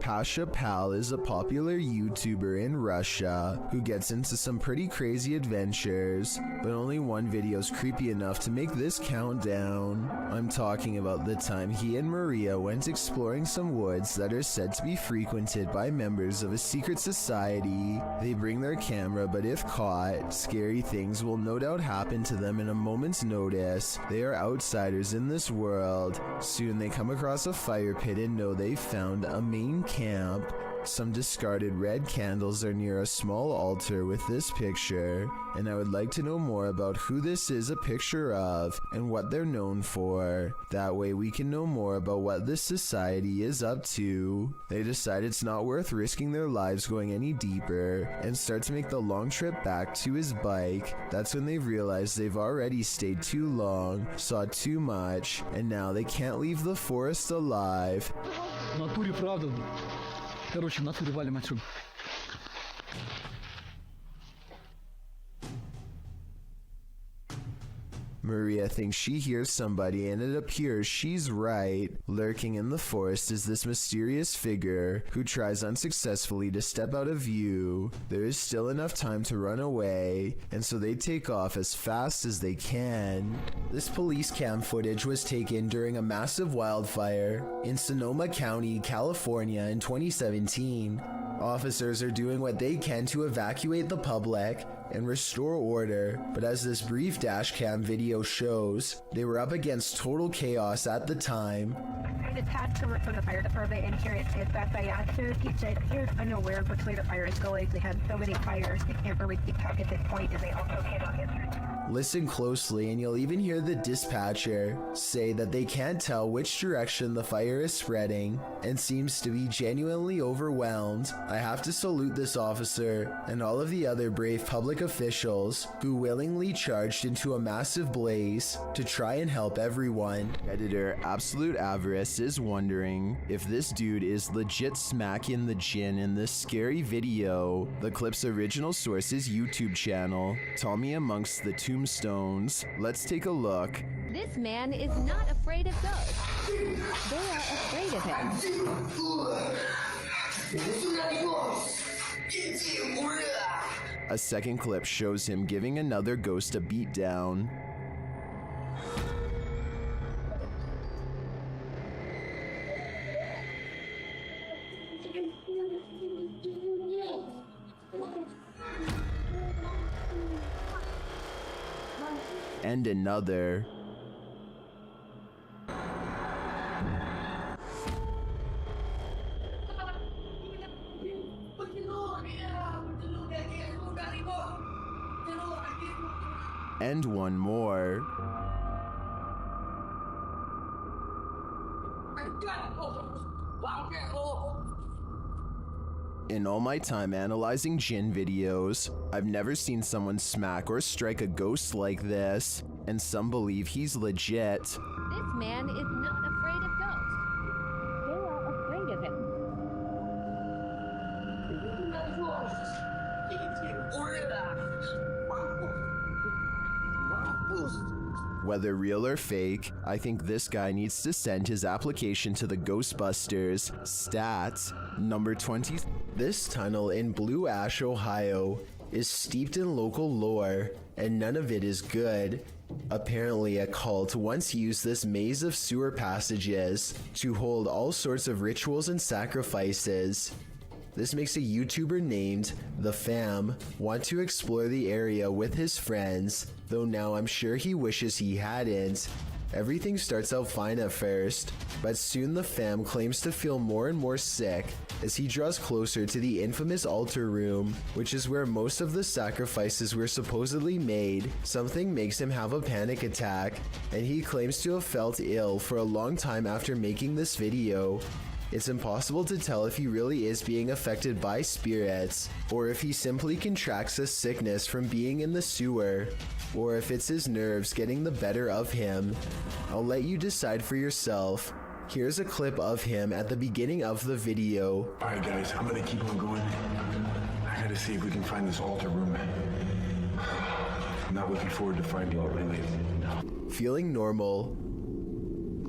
Pasha Pal is a popular YouTuber in Russia who gets into some pretty crazy adventures, but only one video's creepy enough to make this count down. I'm talking about the time he and Maria went exploring some woods that are said to be frequented by members of a secret society. They bring their camera, but if caught, scary things will no doubt happen to them in a moment's notice. They are outsiders in this world. Soon they come across a fire pit and know they've found a main camp. Some discarded red candles are near a small altar with this picture, and I would like to know more about who this is a picture of and what they're known for. That way we can know more about what this society is up to. They decide it's not worth risking their lives going any deeper and start to make the long trip back to his bike. That's when they realize they've already stayed too long, saw too much, and now they can't leave the forest alive. Короче, в натуре валим отсюда. Maria thinks she hears somebody, and it appears she's right. Lurking in the forest is this mysterious figure who tries unsuccessfully to step out of view. There is still enough time to run away, and so they take off as fast as they can. This police cam footage was taken during a massive wildfire in Sonoma County, California in 2017. Officers are doing what they can to evacuate the public and restore order, but as this brief dashcam video shows, they were up against total chaos at the time. I detached to work for the fire department, and here it is back by answers. He said, "You're unaware of which way the fire is going. They had so many fires, they can't really keep track at this point, and they also cannot answer." Listen closely and you'll even hear the dispatcher say that they can't tell which direction the fire is spreading and seems to be genuinely overwhelmed. I have to salute this officer and all of the other brave public officials who willingly charged into a massive blaze to try and help everyone. Editor Absolute Avarice is wondering if this dude is legit smacking the gin in this scary video. The clip's original source is YouTube channel, Tommy Amongst the Tombstones. Let's take a look. This man is not afraid of ghosts. They are afraid of him. A second clip shows him giving another ghost a beatdown. And another. And one more. In all my time analyzing Jinn videos, I've never seen someone smack or strike a ghost like this, and some believe he's legit. This man is not afraid of ghosts. They are afraid of him. Whether real or fake, I think this guy needs to send his application to the Ghostbusters. Stats number 20. This tunnel in Blue Ash, Ohio is steeped in local lore, and none of it is good. Apparently, a cult once used this maze of sewer passages to hold all sorts of rituals and sacrifices. This makes a YouTuber named The Fam want to explore the area with his friends, though now I'm sure he wishes he hadn't. Everything starts out fine at first, but soon the Fam claims to feel more and more sick as he draws closer to the infamous altar room, which is where most of the sacrifices were supposedly made. Something makes him have a panic attack, and he claims to have felt ill for a long time after making this video. It's impossible to tell if he really is being affected by spirits, or if he simply contracts a sickness from being in the sewer, or if it's his nerves getting the better of him. I'll let you decide for yourself. Here's a clip of him at the beginning of the video. Alright guys, I'm gonna keep on going. I gotta see if we can find this altar room. I'm not looking forward to finding it really. Feeling normal,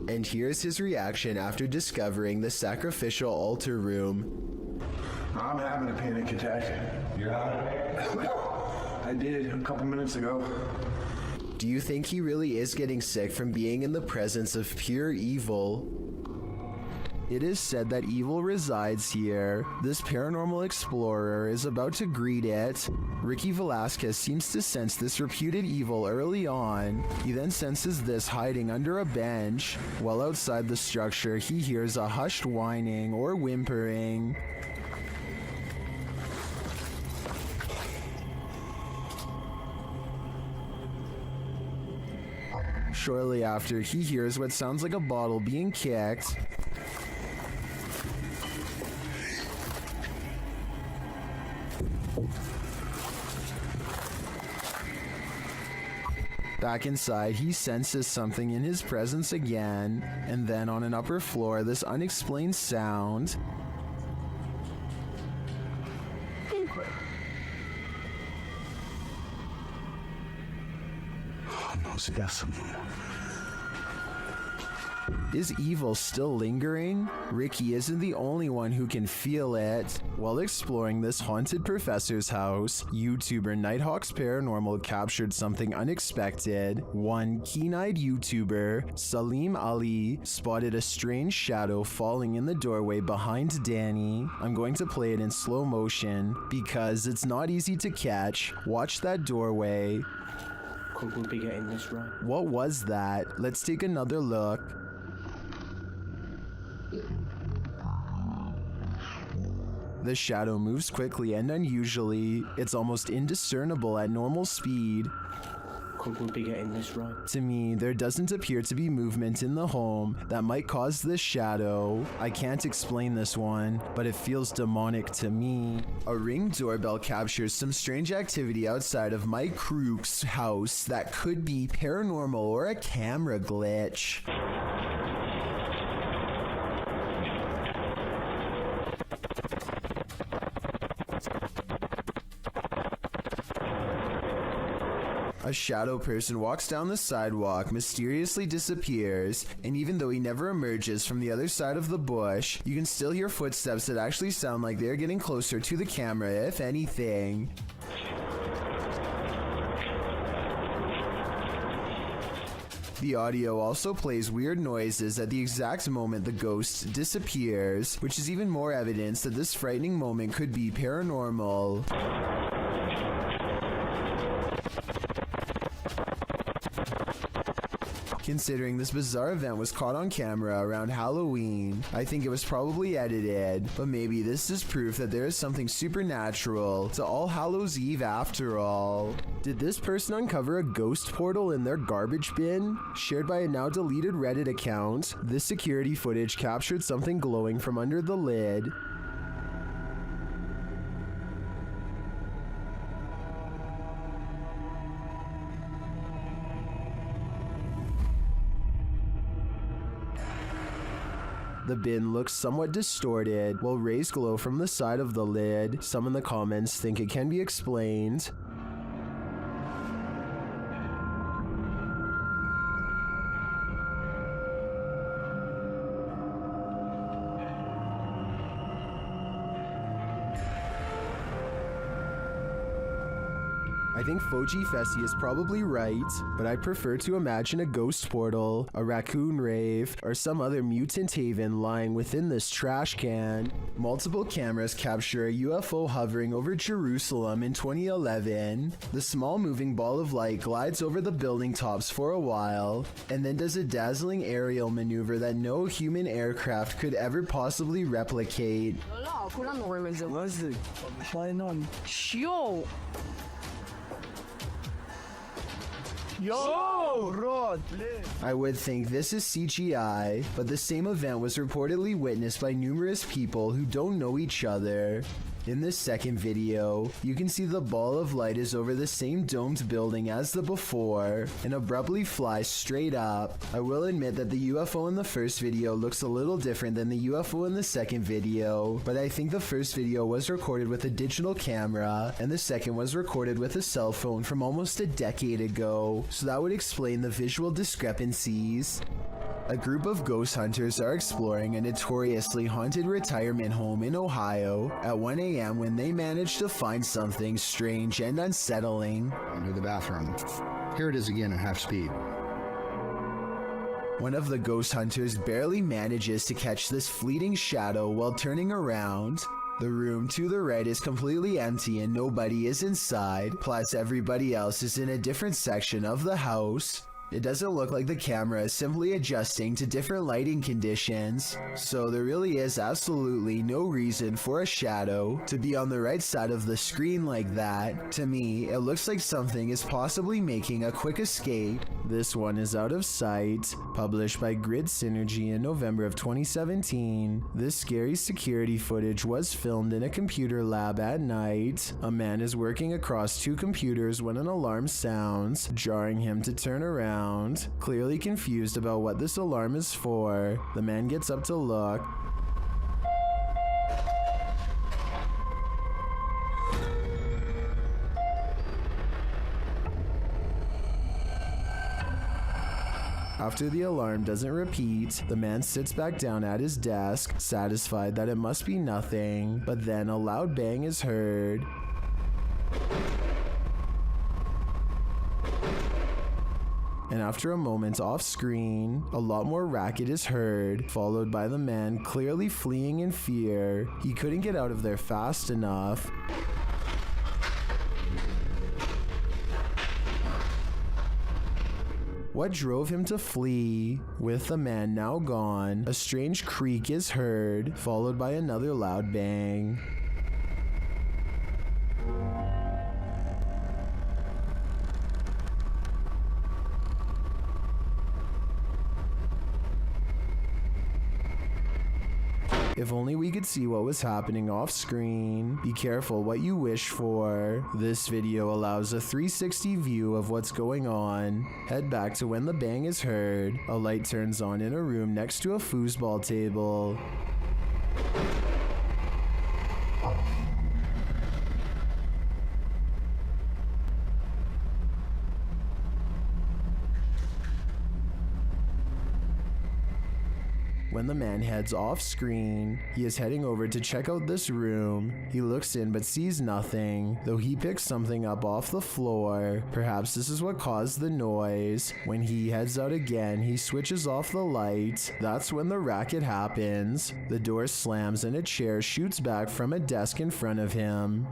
And here's his reaction after discovering the sacrificial altar room. I'm having a panic attack. You're having I did a couple minutes ago. Do you think he really is getting sick from being in the presence of pure evil? It is said that evil resides here. This paranormal explorer is about to greet it. Ricky Velasquez seems to sense this reputed evil early on. He then senses this hiding under a bench. While outside the structure, he hears a hushed whining or whimpering. Shortly after, he hears what sounds like a bottle being kicked. Back inside, he senses something in his presence again, and then on an upper floor, this unexplained sound. Is evil still lingering? Ricky isn't the only one who can feel it. While exploring this haunted professor's house, YouTuber Nighthawk's Paranormal captured something unexpected. One keen-eyed YouTuber, Salim Ali, spotted a strange shadow falling in the doorway behind Danny. I'm going to play it in slow motion because it's not easy to catch. Watch that doorway. Could we be getting this right? What was that? Let's take another look. The shadow moves quickly and unusually. It's almost indiscernible at normal speed. Could we be getting this right? To me, there doesn't appear to be movement in the home that might cause this shadow. I can't explain this one, but it feels demonic to me. A Ring doorbell captures some strange activity outside of Mike Crook's house that could be paranormal or a camera glitch. A shadow person walks down the sidewalk, mysteriously disappears, and even though he never emerges from the other side of the bush, you can still hear footsteps that actually sound like they're getting closer to the camera, if anything. The audio also plays weird noises at the exact moment the ghost disappears, which is even more evidence that this frightening moment could be paranormal. Considering this bizarre event was caught on camera around Halloween, I think it was probably edited, but maybe this is proof that there is something supernatural to All Hallows Eve after all. Did this person uncover a ghost portal in their garbage bin? Shared by a now deleted Reddit account, this security footage captured something glowing from under the lid. The bin looks somewhat distorted, while rays glow from the side of the lid. Some in the comments think it can be explained. I think Foji Fessy is probably right, but I'd prefer to imagine a ghost portal, a raccoon rave, or some other mutant haven lying within this trash can. Multiple cameras capture a UFO hovering over Jerusalem in 2011. The small moving ball of light glides over the building tops for a while, and then does a dazzling aerial maneuver that no human aircraft could ever possibly replicate. I would think this is CGI, but the same event was reportedly witnessed by numerous people who don't know each other. In this second video, you can see the ball of light is over the same domed building as the before and abruptly flies straight up. I will admit that the UFO in the first video looks a little different than the UFO in the second video, but I think the first video was recorded with a digital camera and the second was recorded with a cell phone from almost a decade ago, so that would explain the visual discrepancies. A group of ghost hunters are exploring a notoriously haunted retirement home in Ohio at 1 a.m. when they manage to find something strange and unsettling. Under the bathroom. Here it is again at half speed. One of the ghost hunters barely manages to catch this fleeting shadow while turning around. The room to the right is completely empty and nobody is inside, plus everybody else is in a different section of the house. It doesn't look like the camera is simply adjusting to different lighting conditions, so there really is absolutely no reason for a shadow to be on the right side of the screen like that. To me, it looks like something is possibly making a quick escape. This one is Out of Sight, published by Grid Synergy in November of 2017. This scary security footage was filmed in a computer lab at night. A man is working across two computers when an alarm sounds, jarring him to turn around. Clearly confused about what this alarm is for, the man gets up to look. After the alarm doesn't repeat, the man sits back down at his desk, satisfied that it must be nothing, but then a loud bang is heard. And after a moment off screen, a lot more racket is heard, followed by the man clearly fleeing in fear. He couldn't get out of there fast enough. What drove him to flee? With the man now gone, a strange creak is heard, followed by another loud bang. If only we could see what was happening off screen. Be careful what you wish for. This video allows a 360 view of what's going on. Head back to when the bang is heard. A light turns on in a room next to a foosball table. When the man heads off screen, he is heading over to check out this room. He looks in but sees nothing, though he picks something up off the floor. Perhaps this is what caused the noise. When he heads out again, he switches off the light. That's when the racket happens. The door slams and a chair shoots back from a desk in front of him.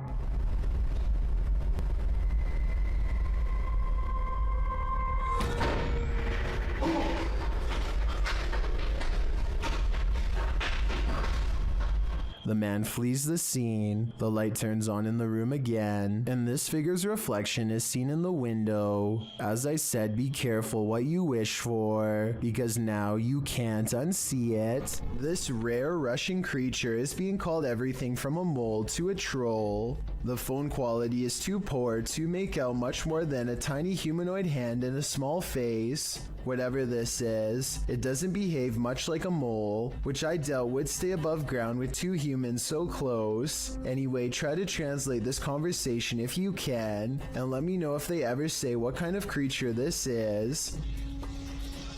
The man flees the scene, the light turns on in the room again, and this figure's reflection is seen in the window. As I said, be careful what you wish for, because now you can't unsee it. This rare Russian creature is being called everything from a mole to a troll. The phone quality is too poor to make out much more than a tiny humanoid hand and a small face. Whatever this is, it doesn't behave much like a mole, which I doubt would stay above ground with two humans so close. Anyway, try to translate this conversation if you can, and let me know if they ever say what kind of creature this is.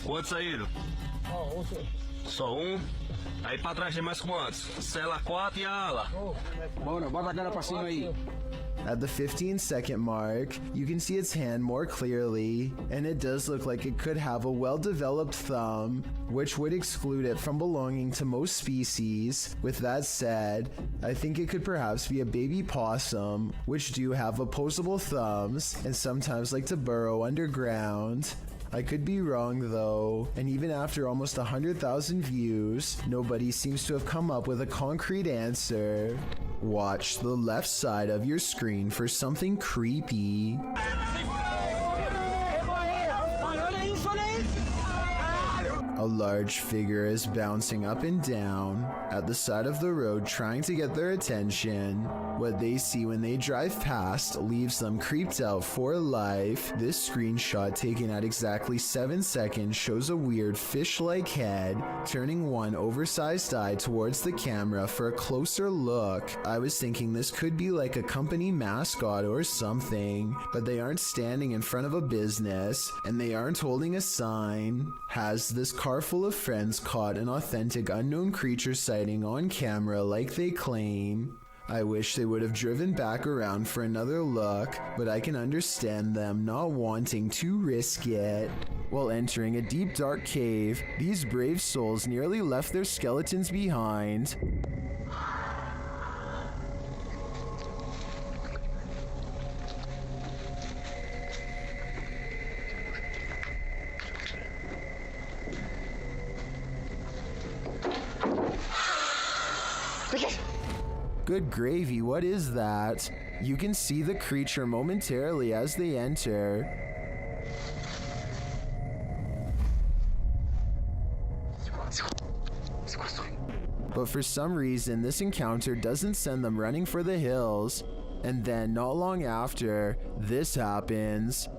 Quantos saíram? Só Aí pra trás tem mais quantos? Cela 4 e a ala. Bora, bota a cara pra cima aí. At the 15-second mark, you can see its hand more clearly, and it does look like it could have a well-developed thumb, which would exclude it from belonging to most species. With that said, I think it could perhaps be a baby possum, which do have opposable thumbs and sometimes like to burrow underground. I could be wrong though, and even after almost 100,000 views, nobody seems to have come up with a concrete answer. Watch the left side of your screen for something creepy. A large figure is bouncing up and down at the side of the road trying to get their attention. What they see when they drive past leaves them creeped out for life. This screenshot taken at exactly 7 seconds shows a weird fish-like head turning one oversized eye towards the camera for a closer look. I was thinking this could be like a company mascot or something, but they aren't standing in front of a business and they aren't holding a sign. Has this car car full of friends caught an authentic unknown creature sighting on camera like they claim. I wish they would have driven back around for another look, but I can understand them not wanting to risk it. While entering a deep dark cave, these brave souls nearly left their skeletons behind. Good gravy, what is that? You can see the creature momentarily as they enter. But for some reason, this encounter doesn't send them running for the hills. And then, not long after, this happens.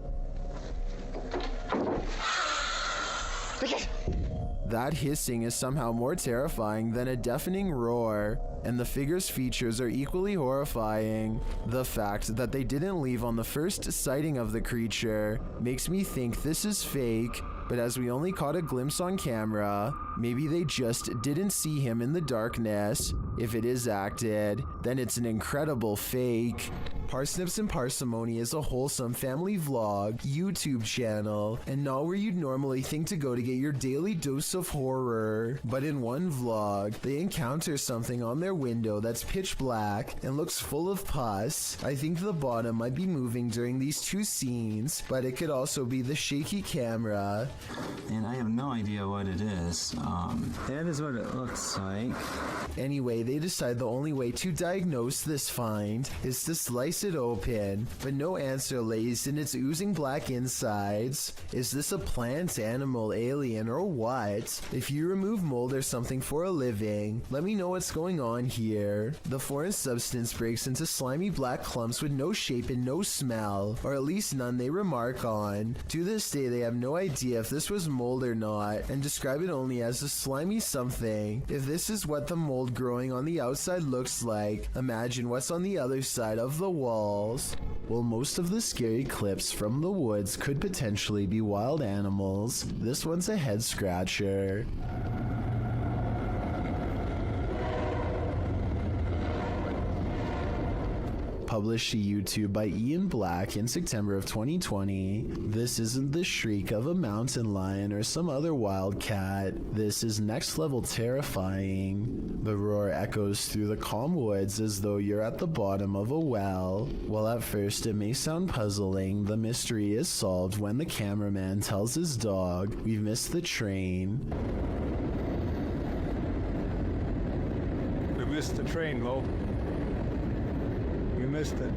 That hissing is somehow more terrifying than a deafening roar, and the figure's features are equally horrifying. The fact that they didn't leave on the first sighting of the creature makes me think this is fake, but as we only caught a glimpse on camera, maybe they just didn't see him in the darkness. If it is acted, then it's an incredible fake. Parsnips and Parsimony is a wholesome family vlog, YouTube channel, and not where you'd normally think to go to get your daily dose of horror. But in one vlog, they encounter something on their window that's pitch black and looks full of pus. I think the bottom might be moving during these two scenes, but it could also be the shaky camera. And I have no idea what it is. That is what it looks like. Anyway, they decide the only way to diagnose this find is to slice it open, but no answer lays in its oozing black insides. Is this a plant, animal, alien, or what? If you remove mold or something for a living, let me know what's going on here. The foreign substance breaks into slimy black clumps with no shape and no smell, or at least none they remark on. To this day, they have no idea if this was mold or not, and describe it only as a slimy something. If this is what the mold growing on the outside looks like, imagine what's on the other side of the walls. While most of the scary clips from the woods could potentially be wild animals, this one's a head scratcher. Published to YouTube by Ian Black in September of 2020. This isn't the shriek of a mountain lion or some other wild cat. This is next level terrifying. The roar echoes through the calm woods as though you're at the bottom of a well. While at first it may sound puzzling, the mystery is solved when the cameraman tells his dog, "We've missed the train." We missed the train, Lo. You missed it.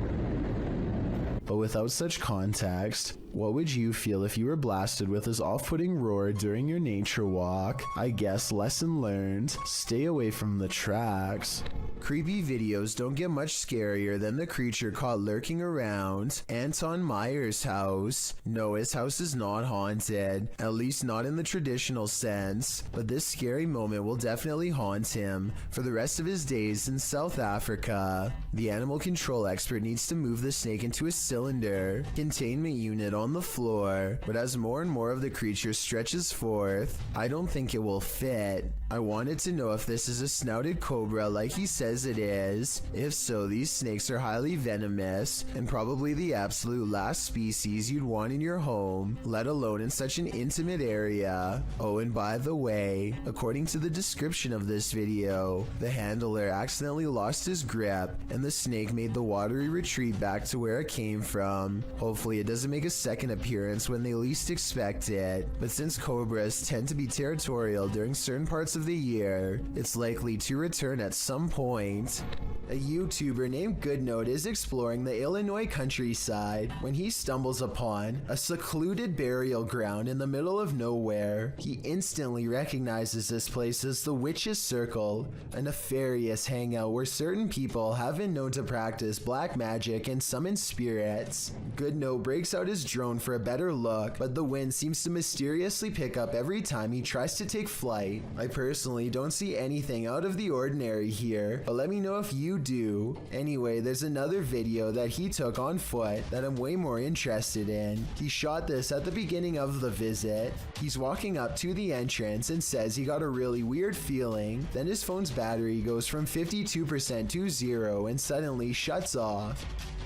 But without such context, what would you feel if you were blasted with this off-putting roar during your nature walk? I guess lesson learned, stay away from the tracks. Creepy videos don't get much scarier than the creature caught lurking around Anton Meyer's house. No, his house is not haunted, at least not in the traditional sense, but this scary moment will definitely haunt him for the rest of his days in South Africa. The animal control expert needs to move the snake into a cylinder containment unit on the floor, but as more and more of the creature stretches forth, I don't think it will fit. I wanted to know if this is a snouted cobra like he says it is. If so, these snakes are highly venomous and probably the absolute last species you'd want in your home, let alone in such an intimate area. Oh, and by the way, according to the description of this video, the handler accidentally lost his grip and the snake made the watery retreat back to where it came from. Hopefully it doesn't make a second appearance when they least expect it, but since cobras tend to be territorial during certain parts of the year, it's likely to return at some point. A YouTuber named Goodnote is exploring the Illinois countryside when he stumbles upon a secluded burial ground in the middle of nowhere. He instantly recognizes this place as the Witch's Circle, a nefarious hangout where certain people have been known to practice black magic and summon spirits. Goodnote breaks out his drone for a better look, but the wind seems to mysteriously pick up every time he tries to take flight. I personally don't see anything out of the ordinary here, but let me know if you do. Anyway, there's another video that he took on foot that I'm way more interested in. He shot this at the beginning of the visit. He's walking up to the entrance and says he got a really weird feeling. Then his phone's battery goes from 52% to 0 and suddenly shuts off.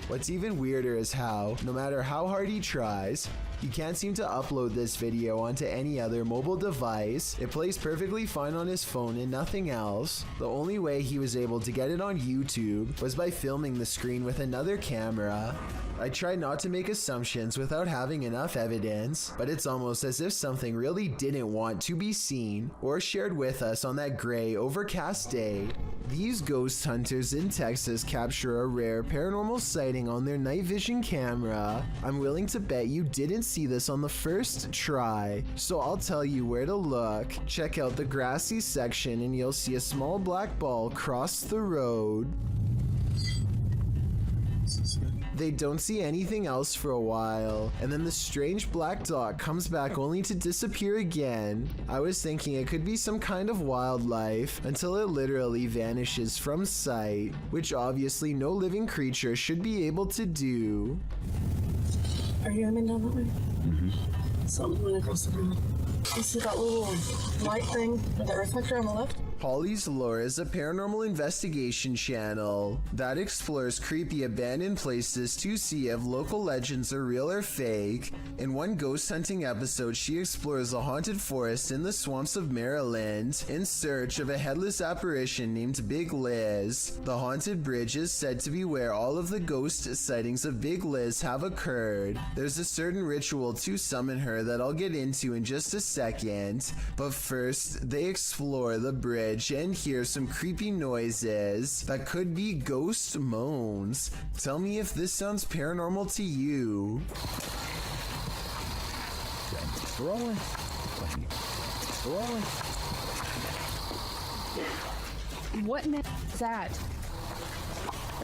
What's even weirder is how, no matter how hard he tries, he can't seem to upload this video onto any other mobile device. It plays perfectly fine on his phone and nothing else. The only way he was able to get it on YouTube was by filming the screen with another camera. I try not to make assumptions without having enough evidence, but it's almost as if something really didn't want to be seen or shared with us on that gray, overcast day. These ghost hunters in Texas capture a rare paranormal sighting on their night vision camera. I'm willing to bet you didn't see this on the first try, so I'll tell you where to look. Check out the grassy section and you'll see a small black ball cross the road. They don't see anything else for a while, and then the strange black dot comes back only to disappear again. I was thinking it could be some kind of wildlife until it literally vanishes from sight, which obviously no living creature should be able to do. Are you aiming down that way? Mm-hmm. Something went across the road. You see that little light thing, that reflector on the left? Holly's Lore is a paranormal investigation channel that explores creepy abandoned places to see if local legends are real or fake. In one ghost hunting episode, she explores a haunted forest in the swamps of Maryland in search of a headless apparition named Big Liz. The haunted bridge is said to be where all of the ghost sightings of Big Liz have occurred. There's a certain ritual to summon her that I'll get into in just a second, but first they explore the bridge and hear some creepy noises that could be ghost moans. Tell me if this sounds paranormal to you. Rolling. Rolling. What is that?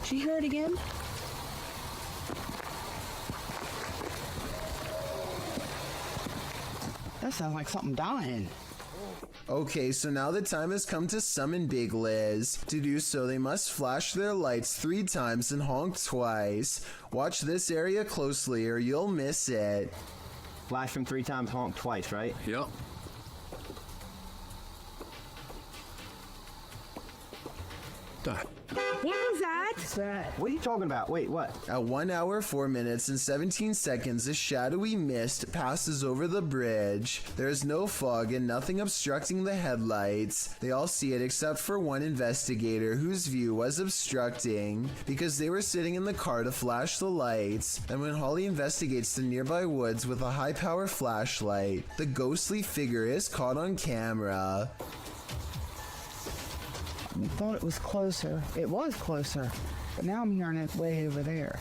Did you hear it again? That sounds like something dying. Okay, so now the time has come to summon Big Liz. To do so, they must flash their lights 3 times and honk twice. Watch this area closely or you'll miss it. Flash them 3 times, honk twice, right? Yep. What was that? What are you talking about? Wait, what? At 1 hour, 4 minutes, and 17 seconds, a shadowy mist passes over the bridge. There is no fog and nothing obstructing the headlights. They all see it except for one investigator whose view was obstructing because they were sitting in the car to flash the lights. And when Holly investigates the nearby woods with a high-power flashlight, the ghostly figure is caught on camera. I thought it was closer. It was closer, but now I'm hearing it way over there.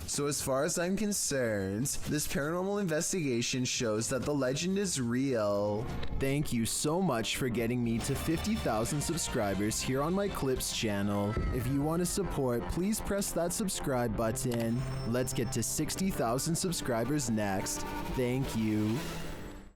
So as far as I'm concerned, this paranormal investigation shows that the legend is real. Thank you so much for getting me to 50,000 subscribers here on my Clips channel. If you want to support, please press that subscribe button. Let's get to 60,000 subscribers next. Thank you.